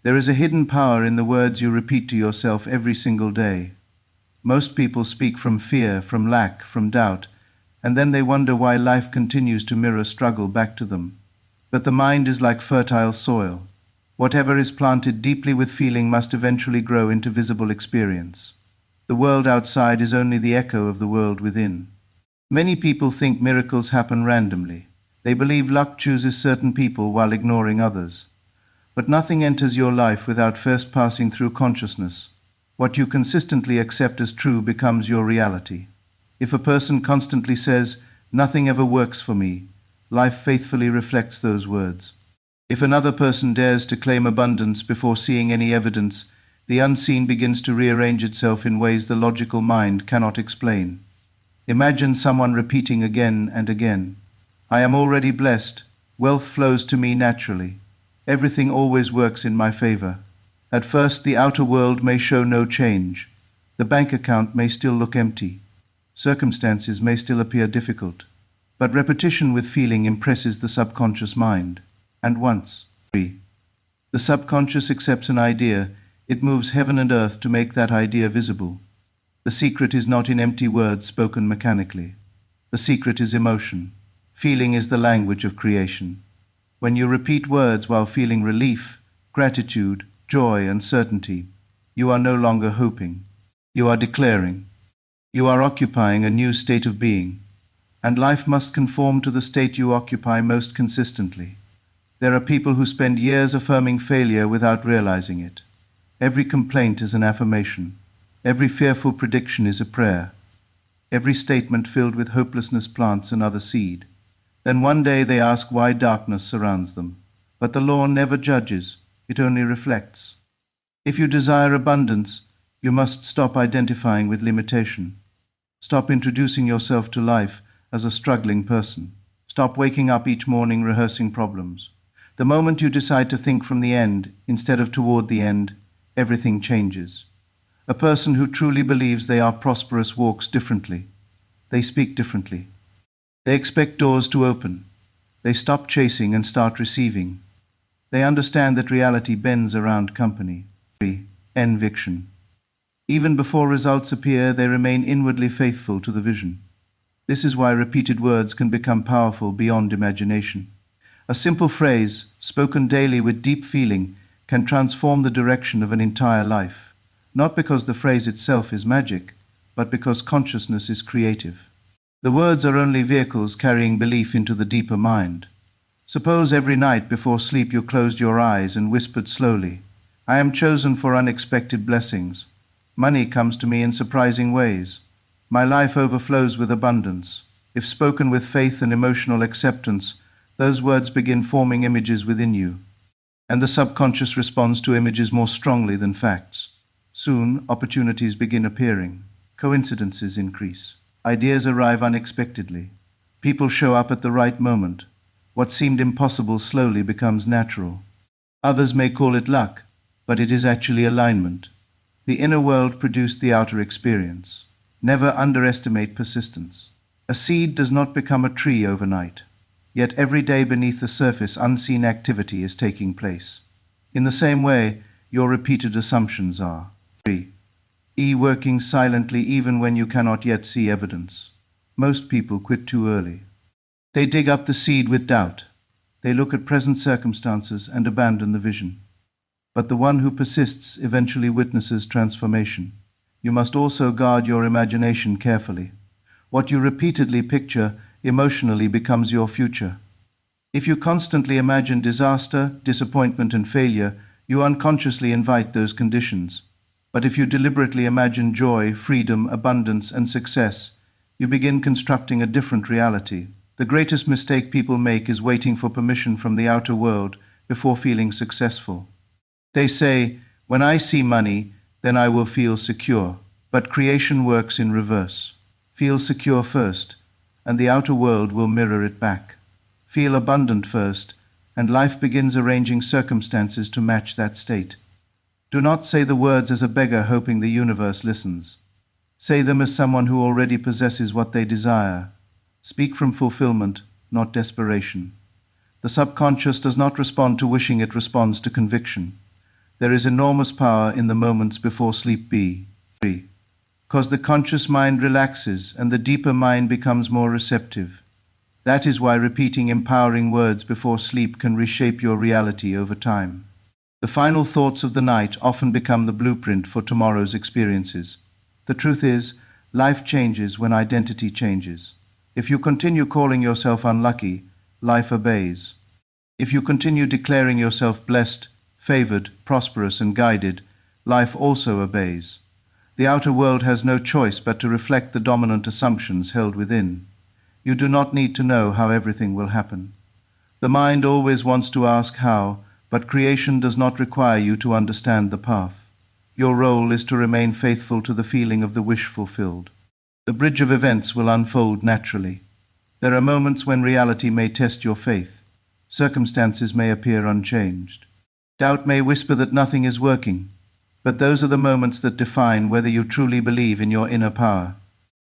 There is a hidden power in the words you repeat to yourself every single day. Most people speak from fear, from lack, from doubt, and then they wonder why life continues to mirror struggle back to them. But the mind is like fertile soil. Whatever is planted deeply with feeling must eventually grow into visible experience. The world outside is only the echo of the world within. Many people think miracles happen randomly. They believe luck chooses certain people while ignoring others. But nothing enters your life without first passing through consciousness. What you consistently accept as true becomes your reality. If a person constantly says, "Nothing ever works for me," life faithfully reflects those words. If another person dares to claim abundance before seeing any evidence, the unseen begins to rearrange itself in ways the logical mind cannot explain. Imagine someone repeating again and again, "I am already blessed, wealth flows to me naturally, everything always works in my favor." At first the outer world may show no change, the bank account may still look empty, circumstances may still appear difficult, but repetition with feeling impresses the subconscious mind. And once, the subconscious accepts an idea, it moves heaven and earth to make that idea visible. The secret is not in empty words spoken mechanically. The secret is emotion. Feeling is the language of creation. When you repeat words while feeling relief, gratitude, joy, and certainty, you are no longer hoping. You are declaring. You are occupying a new state of being. And life must conform to the state you occupy most consistently. There are people who spend years affirming failure without realizing it. Every complaint is an affirmation. Every fearful prediction is a prayer. Every statement filled with hopelessness plants another seed. Then one day they ask why darkness surrounds them. But the law never judges, it only reflects. If you desire abundance, you must stop identifying with limitation. Stop introducing yourself to life as a struggling person. Stop waking up each morning rehearsing problems. The moment you decide to think from the end instead of toward the end, everything changes. A person who truly believes they are prosperous walks differently. They speak differently. They expect doors to open. They stop chasing and start receiving. They understand that reality bends around company. Conviction. Even before results appear, they remain inwardly faithful to the vision. This is why repeated words can become powerful beyond imagination. A simple phrase, spoken daily with deep feeling, can transform the direction of an entire life. Not because the phrase itself is magic, but because consciousness is creative. The words are only vehicles carrying belief into the deeper mind. Suppose every night before sleep you closed your eyes and whispered slowly, "I am chosen for unexpected blessings. Money comes to me in surprising ways. My life overflows with abundance." If spoken with faith and emotional acceptance, those words begin forming images within you. And the subconscious responds to images more strongly than facts. Soon, opportunities begin appearing. Coincidences increase. Ideas arrive unexpectedly. People show up at the right moment. What seemed impossible slowly becomes natural. Others may call it luck, but it is actually alignment. The inner world produced the outer experience. Never underestimate persistence. A seed does not become a tree overnight. Yet every day beneath the surface unseen activity is taking place. In the same way, your repeated assumptions are. Working silently even when you cannot yet see evidence. Most people quit too early. They dig up the seed with doubt. They look at present circumstances and abandon the vision. But the one who persists eventually witnesses transformation. You must also guard your imagination carefully. What you repeatedly picture emotionally becomes your future. If you constantly imagine disaster, disappointment, and failure, you unconsciously invite those conditions. But if you deliberately imagine joy, freedom, abundance, and success, you begin constructing a different reality. The greatest mistake people make is waiting for permission from the outer world before feeling successful. They say, "When I see money, then I will feel secure." But creation works in reverse. Feel secure first, and the outer world will mirror it back. Feel abundant first, and life begins arranging circumstances to match that state. Do not say the words as a beggar hoping the universe listens. Say them as someone who already possesses what they desire. Speak from fulfillment, not desperation. The subconscious does not respond to wishing, it responds to conviction. There is enormous power in the moments before sleep. Because the conscious mind relaxes and the deeper mind becomes more receptive. That is why repeating empowering words before sleep can reshape your reality over time. The final thoughts of the night often become the blueprint for tomorrow's experiences. The truth is, life changes when identity changes. If you continue calling yourself unlucky, life obeys. If you continue declaring yourself blessed, favored, prosperous, and guided, life also obeys. The outer world has no choice but to reflect the dominant assumptions held within. You do not need to know how everything will happen. The mind always wants to ask how, but creation does not require you to understand the path. Your role is to remain faithful to the feeling of the wish fulfilled. The bridge of events will unfold naturally. There are moments when reality may test your faith. Circumstances may appear unchanged. Doubt may whisper that nothing is working. But those are the moments that define whether you truly believe in your inner power.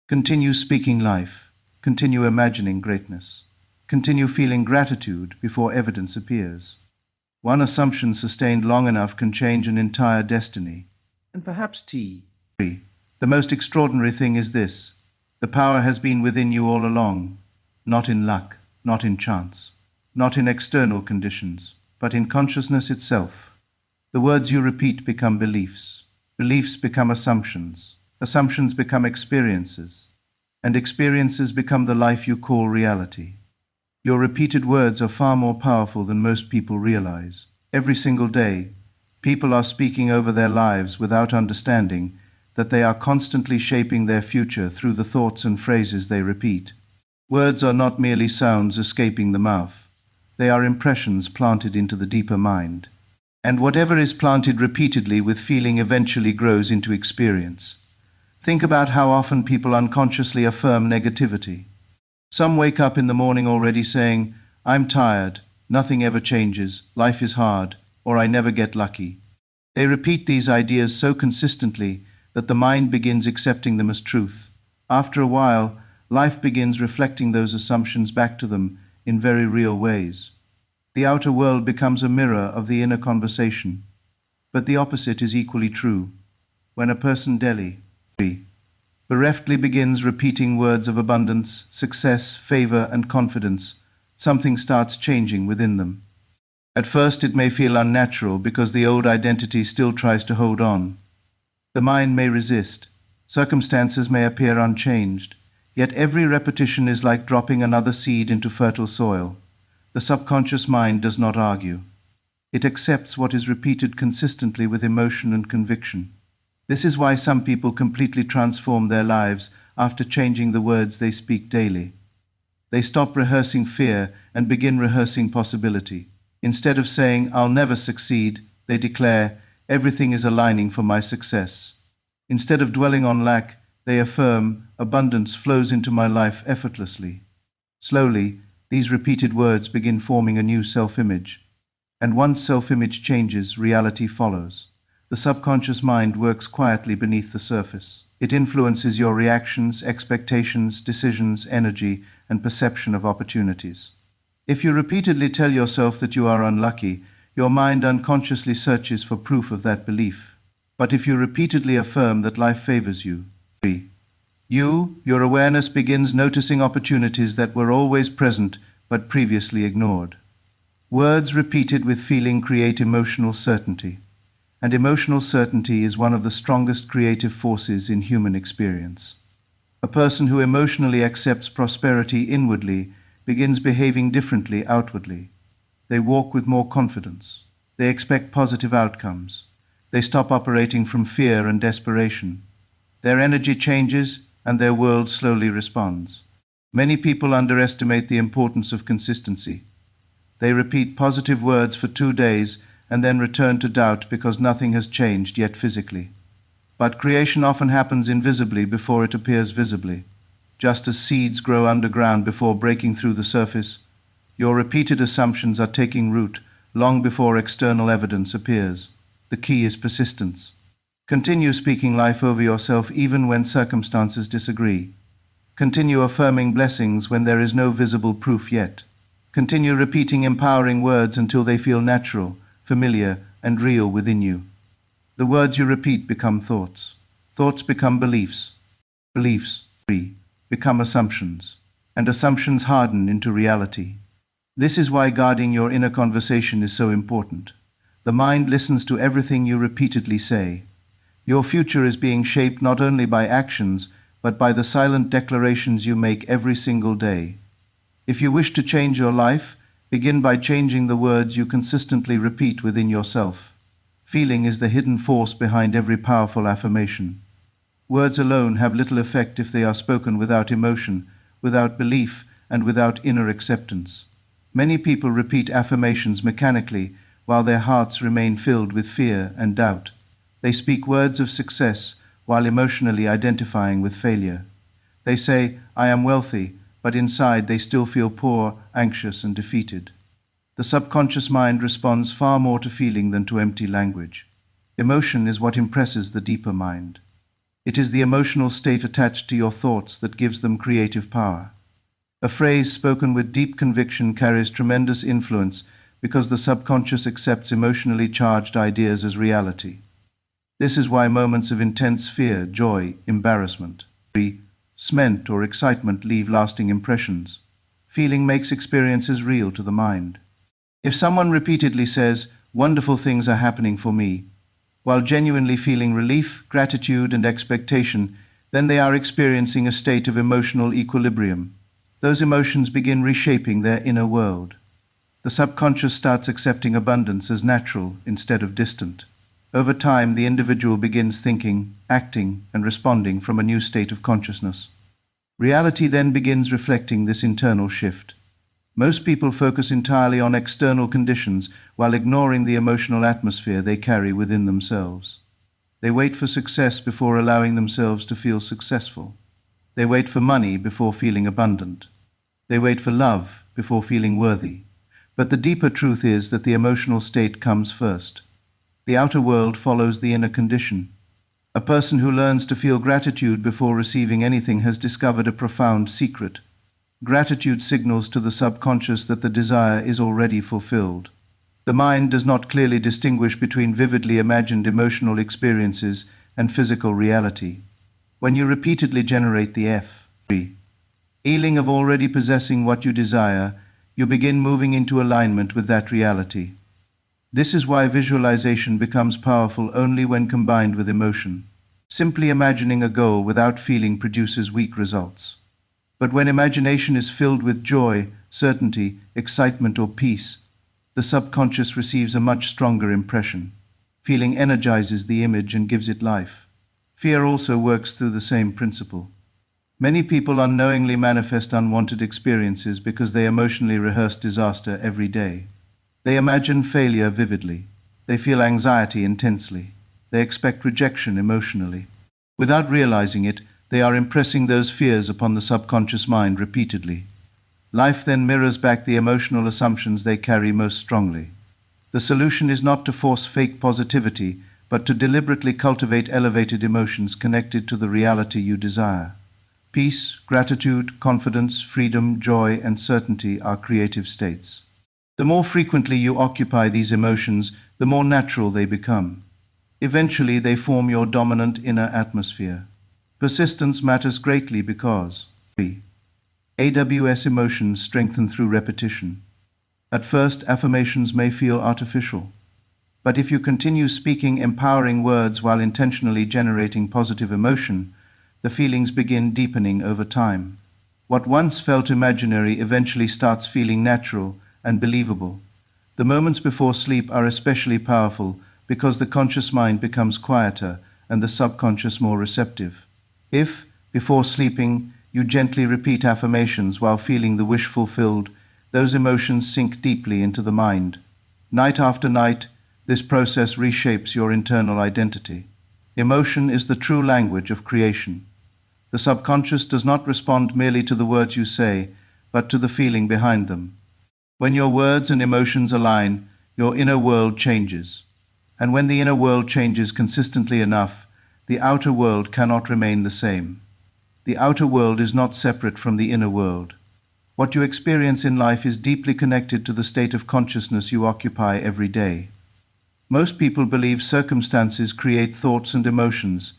Continue speaking life. Continue imagining greatness. Continue feeling gratitude before evidence appears. One assumption sustained long enough can change an entire destiny. And perhaps the most extraordinary thing is this: the power has been within you all along, not in luck, not in chance, not in external conditions, but in consciousness itself. The words you repeat become beliefs. Beliefs become assumptions. Assumptions become experiences. And experiences become the life you call reality. Your repeated words are far more powerful than most people realize. Every single day, people are speaking over their lives without understanding that they are constantly shaping their future through the thoughts and phrases they repeat. Words are not merely sounds escaping the mouth. They are impressions planted into the deeper mind. And whatever is planted repeatedly with feeling eventually grows into experience. Think about how often people unconsciously affirm negativity. Some wake up in the morning already saying, "I'm tired, nothing ever changes, life is hard," or "I never get lucky." They repeat these ideas so consistently that the mind begins accepting them as truth. After a while, life begins reflecting those assumptions back to them in very real ways. The outer world becomes a mirror of the inner conversation. But the opposite is equally true. When a person bereftly begins repeating words of abundance, success, favor, and confidence, something starts changing within them. At first it may feel unnatural because the old identity still tries to hold on. The mind may resist. Circumstances may appear unchanged. Yet every repetition is like dropping another seed into fertile soil. The subconscious mind does not argue. It accepts what is repeated consistently with emotion and conviction. This is why some people completely transform their lives after changing the words they speak daily. They stop rehearsing fear and begin rehearsing possibility. Instead of saying, "I'll never succeed," they declare, "Everything is aligning for my success." Instead of dwelling on lack, they affirm, "Abundance flows into my life effortlessly." Slowly, these repeated words begin forming a new self-image. And once self-image changes, reality follows. The subconscious mind works quietly beneath the surface. It influences your reactions, expectations, decisions, energy, and perception of opportunities. If you repeatedly tell yourself that you are unlucky, your mind unconsciously searches for proof of that belief. But if you repeatedly affirm that life favors you, your awareness begins noticing opportunities that were always present but previously ignored. Words repeated with feeling create emotional certainty. And emotional certainty is one of the strongest creative forces in human experience. A person who emotionally accepts prosperity inwardly begins behaving differently outwardly. They walk with more confidence. They expect positive outcomes. They stop operating from fear and desperation. Their energy changes and their world slowly responds. Many people underestimate the importance of consistency. They repeat positive words for 2 days and then return to doubt because nothing has changed yet physically. But creation often happens invisibly before it appears visibly. Just as seeds grow underground before breaking through the surface, your repeated assumptions are taking root long before external evidence appears. The key is persistence. Continue speaking life over yourself even when circumstances disagree. Continue affirming blessings when there is no visible proof yet. Continue repeating empowering words until they feel natural, familiar, and real within you. The words you repeat become thoughts. Thoughts become beliefs. Beliefs become assumptions. And assumptions harden into reality. This is why guarding your inner conversation is so important. The mind listens to everything you repeatedly say. Your future is being shaped not only by actions, but by the silent declarations you make every single day. If you wish to change your life, begin by changing the words you consistently repeat within yourself. Feeling is the hidden force behind every powerful affirmation. Words alone have little effect if they are spoken without emotion, without belief, and without inner acceptance. Many people repeat affirmations mechanically, while their hearts remain filled with fear and doubt. They speak words of success while emotionally identifying with failure. They say, "I am wealthy," but inside they still feel poor, anxious, and defeated. The subconscious mind responds far more to feeling than to empty language. Emotion is what impresses the deeper mind. It is the emotional state attached to your thoughts that gives them creative power. A phrase spoken with deep conviction carries tremendous influence because the subconscious accepts emotionally charged ideas as reality. This is why moments of intense fear, joy, embarrassment, dismay, or excitement leave lasting impressions. Feeling makes experiences real to the mind. If someone repeatedly says, "Wonderful things are happening for me," while genuinely feeling relief, gratitude, and expectation, then they are experiencing a state of emotional equilibrium. Those emotions begin reshaping their inner world. The subconscious starts accepting abundance as natural instead of distant. Over time, the individual begins thinking, acting, and responding from a new state of consciousness. Reality then begins reflecting this internal shift. Most people focus entirely on external conditions while ignoring the emotional atmosphere they carry within themselves. They wait for success before allowing themselves to feel successful. They wait for money before feeling abundant. They wait for love before feeling worthy. But the deeper truth is that the emotional state comes first. The outer world follows the inner condition. A person who learns to feel gratitude before receiving anything has discovered a profound secret. Gratitude signals to the subconscious that the desire is already fulfilled. The mind does not clearly distinguish between vividly imagined emotional experiences and physical reality. When you repeatedly generate the feeling of already possessing what you desire, you begin moving into alignment with that reality. This is why visualization becomes powerful only when combined with emotion. Simply imagining a goal without feeling produces weak results. But when imagination is filled with joy, certainty, excitement, or peace, the subconscious receives a much stronger impression. Feeling energizes the image and gives it life. Fear also works through the same principle. Many people unknowingly manifest unwanted experiences because they emotionally rehearse disaster every day. They imagine failure vividly. They feel anxiety intensely. They expect rejection emotionally. Without realizing it, they are impressing those fears upon the subconscious mind repeatedly. Life then mirrors back the emotional assumptions they carry most strongly. The solution is not to force fake positivity, but to deliberately cultivate elevated emotions connected to the reality you desire. Peace, gratitude, confidence, freedom, joy, and certainty are creative states. The more frequently you occupy these emotions, the more natural they become. Eventually, they form your dominant inner atmosphere. Persistence matters greatly because AWS emotions strengthen through repetition. At first, affirmations may feel artificial, but if you continue speaking empowering words while intentionally generating positive emotion, the feelings begin deepening over time. What once felt imaginary eventually starts feeling natural and believable. The moments before sleep are especially powerful because the conscious mind becomes quieter and the subconscious more receptive. If, before sleeping, you gently repeat affirmations while feeling the wish fulfilled, those emotions sink deeply into the mind. Night after night, this process reshapes your internal identity. Emotion is the true language of creation. The subconscious does not respond merely to the words you say, but to the feeling behind them. When your words and emotions align, your inner world changes. And when the inner world changes consistently enough, the outer world cannot remain the same. The outer world is not separate from the inner world. What you experience in life is deeply connected to the state of consciousness you occupy every day. Most people believe circumstances create thoughts and emotions,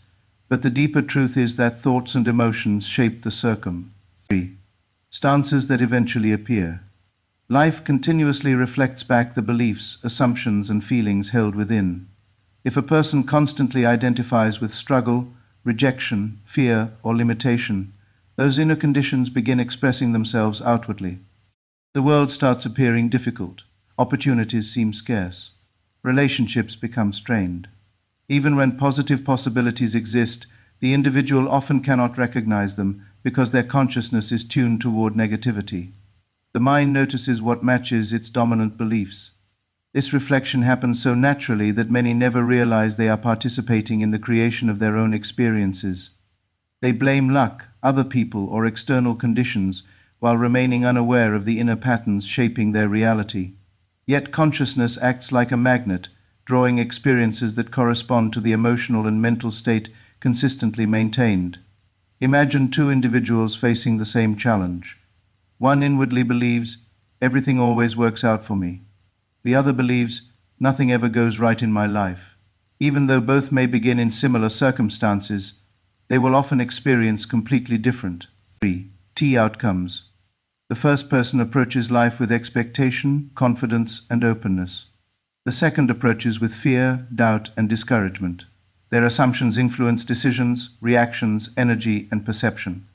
but the deeper truth is that thoughts and emotions shape the stances that eventually appear. Life continuously reflects back the beliefs, assumptions, and feelings held within. If a person constantly identifies with struggle, rejection, fear, or limitation, those inner conditions begin expressing themselves outwardly. The world starts appearing difficult, opportunities seem scarce, relationships become strained. Even when positive possibilities exist, the individual often cannot recognize them because their consciousness is tuned toward negativity. The mind notices what matches its dominant beliefs. This reflection happens so naturally that many never realize they are participating in the creation of their own experiences. They blame luck, other people, or external conditions while remaining unaware of the inner patterns shaping their reality. Yet consciousness acts like a magnet, drawing experiences that correspond to the emotional and mental state consistently maintained. Imagine two individuals facing the same challenge. One inwardly believes, everything always works out for me. The other believes, nothing ever goes right in my life. Even though both may begin in similar circumstances, they will often experience completely different outcomes. The first person approaches life with expectation, confidence, and openness. The second approaches with fear, doubt, and discouragement. Their assumptions influence decisions, reactions, energy, and perception.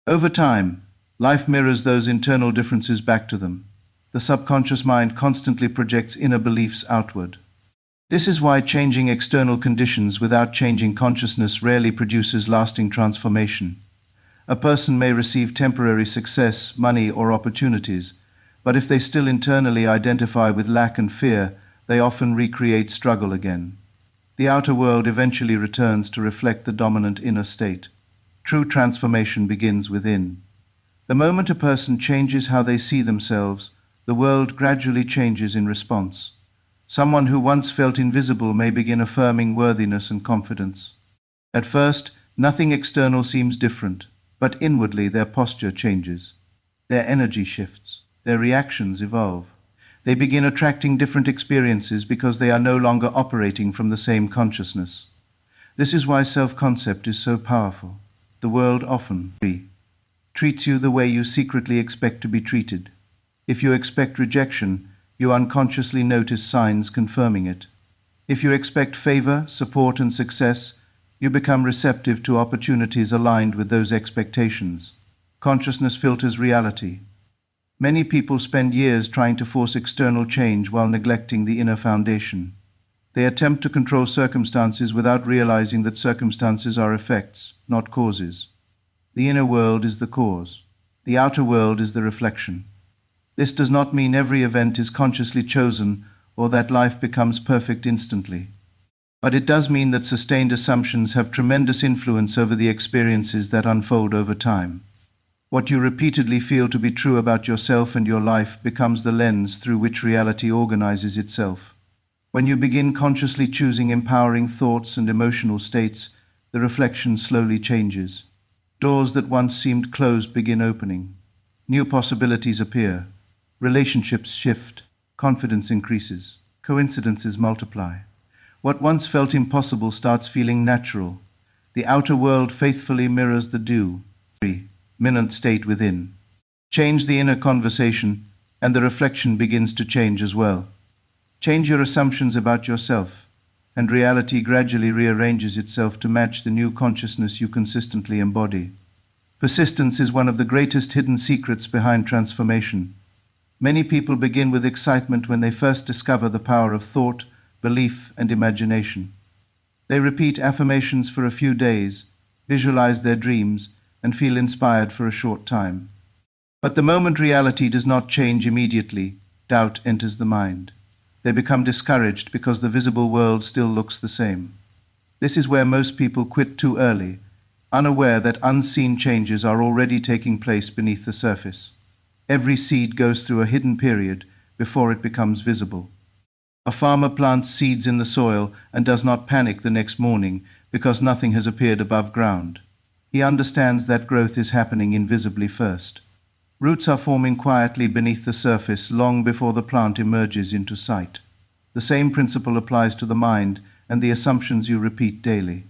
Over time, life mirrors those internal differences back to them. The subconscious mind constantly projects inner beliefs outward. This is why changing external conditions without changing consciousness rarely produces lasting transformation. A person may receive temporary success, money, or opportunities, but if they still internally identify with lack and fear, they often recreate struggle again. The outer world eventually returns to reflect the dominant inner state. True transformation begins within. The moment a person changes how they see themselves, the world gradually changes in response. Someone who once felt invisible may begin affirming worthiness and confidence. At first, nothing external seems different, but inwardly their posture changes. Their energy shifts. Their reactions evolve. They begin attracting different experiences because they are no longer operating from the same consciousness. This is why self-concept is so powerful. The world often treats you the way you secretly expect to be treated. If you expect rejection, you unconsciously notice signs confirming it. If you expect favor, support, and success, you become receptive to opportunities aligned with those expectations. Consciousness filters reality. Many people spend years trying to force external change while neglecting the inner foundation. They attempt to control circumstances without realizing that circumstances are effects, not causes. The inner world is the cause. The outer world is the reflection. This does not mean every event is consciously chosen or that life becomes perfect instantly. But it does mean that sustained assumptions have tremendous influence over the experiences that unfold over time. What you repeatedly feel to be true about yourself and your life becomes the lens through which reality organizes itself. When you begin consciously choosing empowering thoughts and emotional states, the reflection slowly changes. Doors that once seemed closed begin opening. New possibilities appear. Relationships shift. Confidence increases. Coincidences multiply. What once felt impossible starts feeling natural. The outer world faithfully mirrors the dominant state within. Change the inner conversation, and the reflection begins to change as well. Change your assumptions about yourself, and reality gradually rearranges itself to match the new consciousness you consistently embody. Persistence is one of the greatest hidden secrets behind transformation. Many people begin with excitement when they first discover the power of thought, belief, and imagination. They repeat affirmations for a few days, visualize their dreams, and feel inspired for a short time. But the moment reality does not change immediately, doubt enters the mind. They become discouraged because the visible world still looks the same. This is where most people quit too early, unaware that unseen changes are already taking place beneath the surface. Every seed goes through a hidden period before it becomes visible. A farmer plants seeds in the soil and does not panic the next morning because nothing has appeared above ground. He understands that growth is happening invisibly first. Roots are forming quietly beneath the surface long before the plant emerges into sight. The same principle applies to the mind and the assumptions you repeat daily.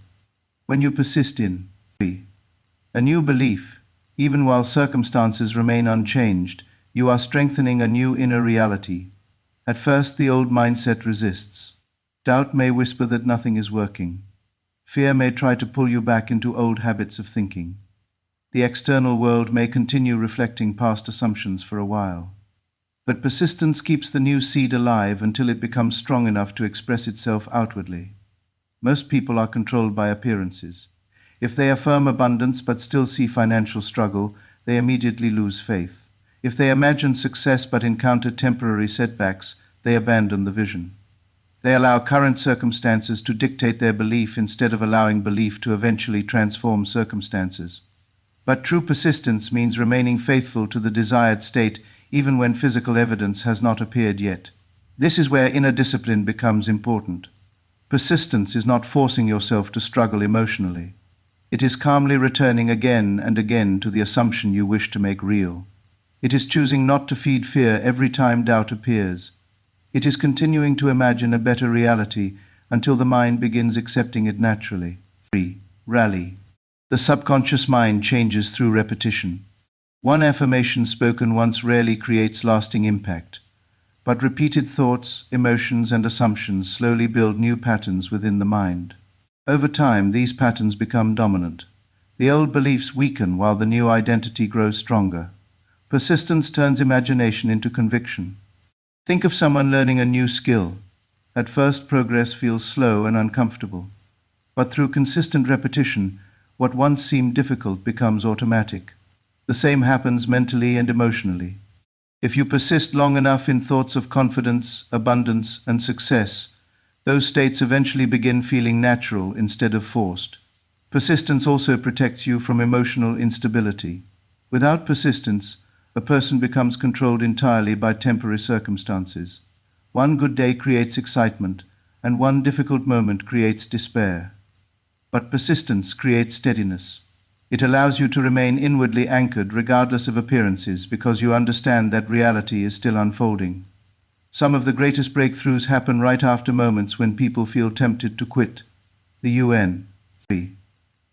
When you persist in a new belief, even while circumstances remain unchanged, you are strengthening a new inner reality. At first, the old mindset resists. Doubt may whisper that nothing is working. Fear may try to pull you back into old habits of thinking. The external world may continue reflecting past assumptions for a while. But persistence keeps the new seed alive until it becomes strong enough to express itself outwardly. Most people are controlled by appearances. If they affirm abundance but still see financial struggle, they immediately lose faith. If they imagine success but encounter temporary setbacks, they abandon the vision. They allow current circumstances to dictate their belief instead of allowing belief to eventually transform circumstances. But true persistence means remaining faithful to the desired state even when physical evidence has not appeared yet. This is where inner discipline becomes important. Persistence is not forcing yourself to struggle emotionally. It is calmly returning again and again to the assumption you wish to make real. It is choosing not to feed fear every time doubt appears. It is continuing to imagine a better reality until the mind begins accepting it naturally. Rally. The subconscious mind changes through repetition. One affirmation spoken once rarely creates lasting impact, but repeated thoughts, emotions, and assumptions slowly build new patterns within the mind. Over time, these patterns become dominant. The old beliefs weaken while the new identity grows stronger. Persistence turns imagination into conviction. Think of someone learning a new skill. At first, progress feels slow and uncomfortable, but through consistent repetition, what once seemed difficult becomes automatic. The same happens mentally and emotionally. If you persist long enough in thoughts of confidence, abundance, and success, those states eventually begin feeling natural instead of forced. Persistence also protects you from emotional instability. Without persistence, a person becomes controlled entirely by temporary circumstances. One good day creates excitement, and one difficult moment creates despair. But persistence creates steadiness. It allows you to remain inwardly anchored regardless of appearances because you understand that reality is still unfolding. Some of the greatest breakthroughs happen right after moments when people feel tempted to quit. The UN.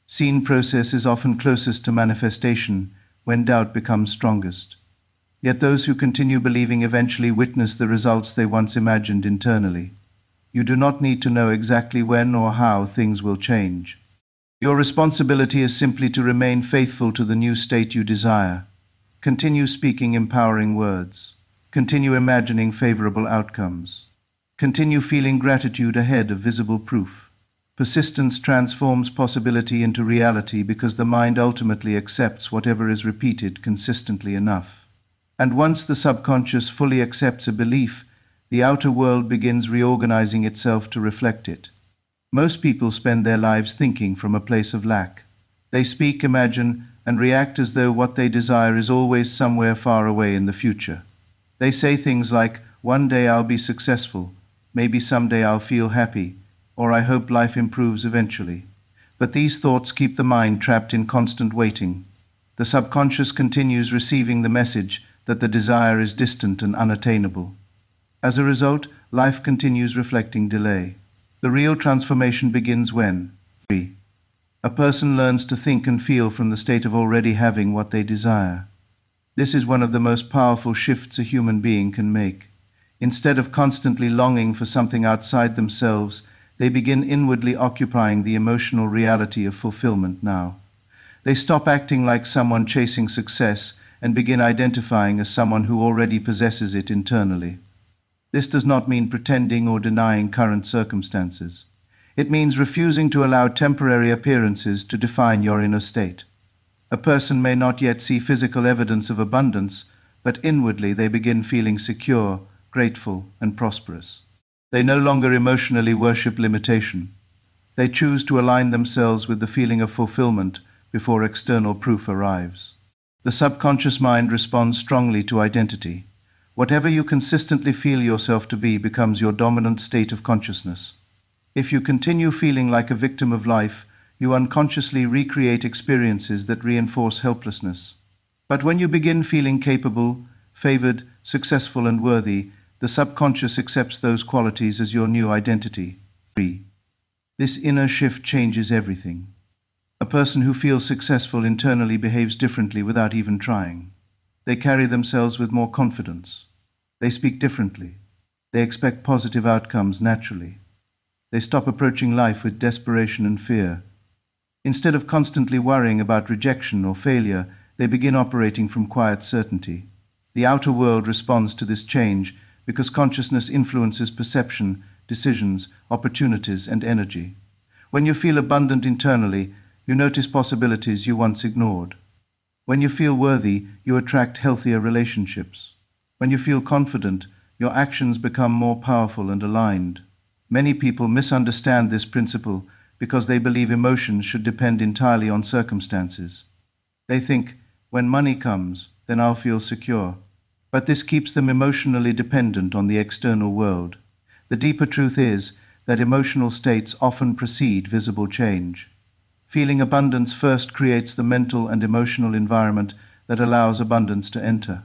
Seen process is often closest to manifestation when doubt becomes strongest. Yet those who continue believing eventually witness the results they once imagined internally. You do not need to know exactly when or how things will change. Your responsibility is simply to remain faithful to the new state you desire. Continue speaking empowering words. Continue imagining favorable outcomes. Continue feeling gratitude ahead of visible proof. Persistence transforms possibility into reality because the mind ultimately accepts whatever is repeated consistently enough. And once the subconscious fully accepts a belief, the outer world begins reorganizing itself to reflect it. Most people spend their lives thinking from a place of lack. They speak, imagine, and react as though what they desire is always somewhere far away in the future. They say things like, "One day I'll be successful, maybe someday I'll feel happy, or I hope life improves eventually." But these thoughts keep the mind trapped in constant waiting. The subconscious continues receiving the message that the desire is distant and unattainable. As a result, life continues reflecting delay. The real transformation begins when a person learns to think and feel from the state of already having what they desire. This is one of the most powerful shifts a human being can make. Instead of constantly longing for something outside themselves, they begin inwardly occupying the emotional reality of fulfillment now. They stop acting like someone chasing success and begin identifying as someone who already possesses it internally. This does not mean pretending or denying current circumstances. It means refusing to allow temporary appearances to define your inner state. A person may not yet see physical evidence of abundance, but inwardly they begin feeling secure, grateful, and prosperous. They no longer emotionally worship limitation. They choose to align themselves with the feeling of fulfillment before external proof arrives. The subconscious mind responds strongly to identity. Whatever you consistently feel yourself to be becomes your dominant state of consciousness. If you continue feeling like a victim of life, you unconsciously recreate experiences that reinforce helplessness. But when you begin feeling capable, favored, successful, and worthy, The subconscious accepts those qualities as your new identity. 3. This inner shift changes everything. A person who feels successful internally behaves differently without even trying. They carry themselves with more confidence. They speak differently. They expect positive outcomes naturally. They stop approaching life with desperation and fear. Instead of constantly worrying about rejection or failure, they begin operating from quiet certainty. The outer world responds to this change because consciousness influences perception, decisions, opportunities, and energy. When you feel abundant internally, you notice possibilities you once ignored. When you feel worthy, you attract healthier relationships. When you feel confident, your actions become more powerful and aligned. Many people misunderstand this principle because they believe emotions should depend entirely on circumstances. They think, when money comes, then I'll feel secure. But this keeps them emotionally dependent on the external world. The deeper truth is that emotional states often precede visible change. Feeling abundance first creates the mental and emotional environment that allows abundance to enter.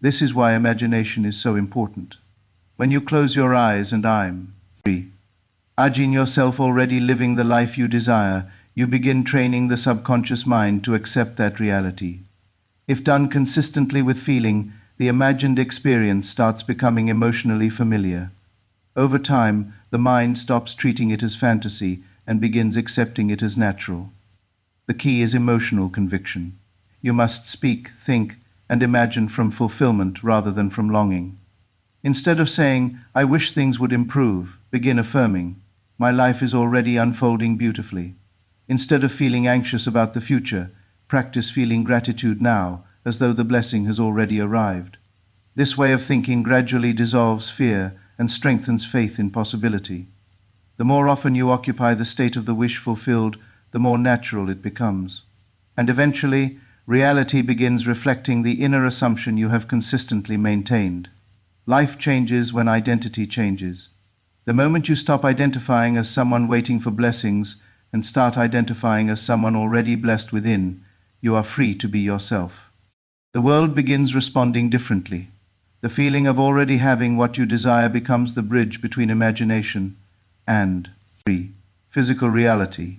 This is why imagination is so important. When you close your eyes and imagine yourself already living the life you desire, you begin training the subconscious mind to accept that reality. If done consistently with feeling, the imagined experience starts becoming emotionally familiar. Over time, the mind stops treating it as fantasy and begins accepting it as natural. The key is emotional conviction. You must speak, think, and imagine from fulfillment rather than from longing. Instead of saying, I wish things would improve, begin affirming, my life is already unfolding beautifully. Instead of feeling anxious about the future, practice feeling gratitude now, as though the blessing has already arrived. This way of thinking gradually dissolves fear and strengthens faith in possibility. The more often you occupy the state of the wish fulfilled, the more natural it becomes. And eventually, reality begins reflecting the inner assumption you have consistently maintained. Life changes when identity changes. The moment you stop identifying as someone waiting for blessings and start identifying as someone already blessed within, you are free to be yourself. The world begins responding differently. The feeling of already having what you desire becomes the bridge between imagination and physical reality.